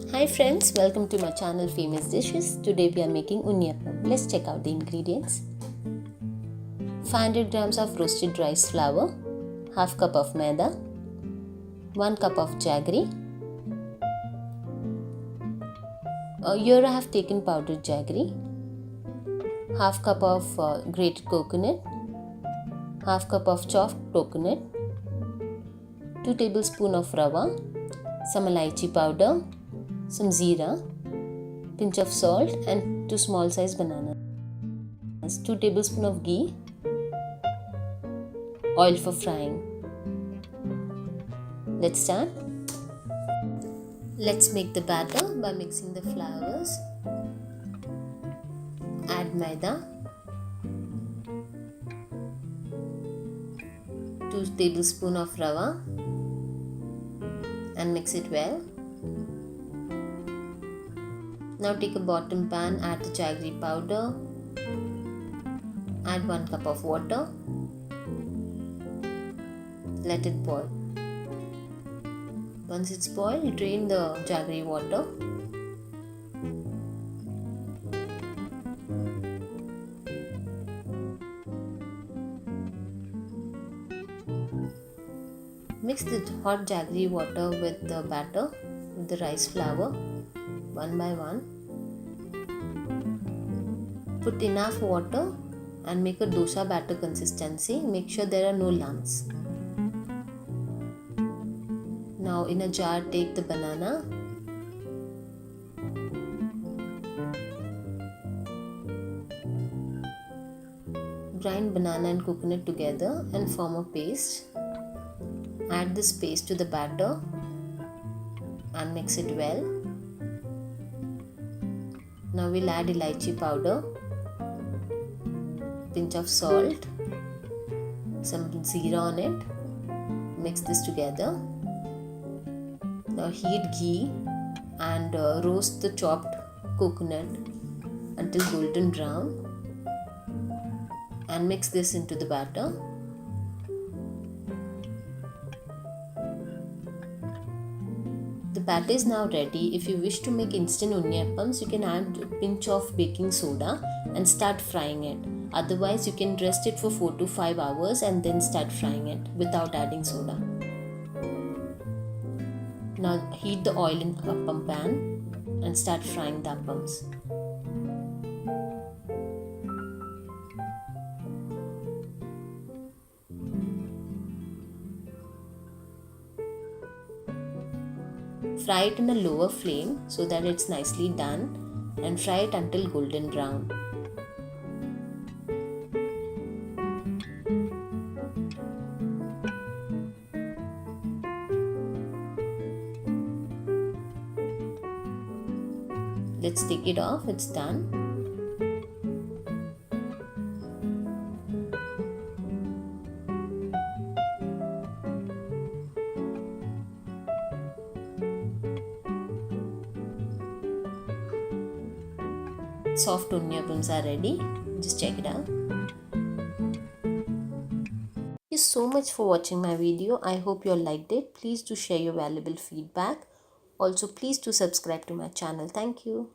Hi friends, welcome to my channel Famous Dishes. Today we are making Unniyappam. Let's check out the ingredients. 500 grams of roasted rice flour, half cup of maida, 1 cup of jaggery. Here I have taken powdered jaggery, half cup of grated coconut, half cup of chopped coconut, 2 tablespoons of rewa, some elaichi powder, some Zera, pinch of salt and 2 small size bananas, 2 tablespoons of ghee, oil for frying. Let's start. Let's make the batter by mixing the flours. Add maida, 2 tablespoons of rewa and mix it well. Now take a bottom pan, add the jaggery powder, add 1 cup of water, let it boil. Once it's boiled, drain the jaggery water. Mix the hot jaggery water with the batter, with the rice flour, one by one. Put enough water and make a dosa batter consistency. Make sure there are no lumps. Now in a jar take the banana, grind banana and coconut together and form a paste. Add this paste to the batter and mix it well. Now we'll add elaichi powder, pinch of salt, some Zera on it. Mix this together. Now heat ghee and roast the chopped coconut until golden brown and mix this into the batter. The batter is now ready. If you wish to make instant unniyappams, you can add a pinch of baking soda and start frying it. Otherwise, you can rest it for 4 to 5 hours and then start frying it without adding soda. Now heat the oil in appam pan and start frying the appams. Fry it in a lower flame so that it's nicely done and fry it until golden brown. Let's take it off, it's done. Soft unniyappams are ready. Just check it out. Thank you so much for watching my video. I hope you all liked it. Please do share your valuable feedback. Also, please do subscribe to my channel. Thank you.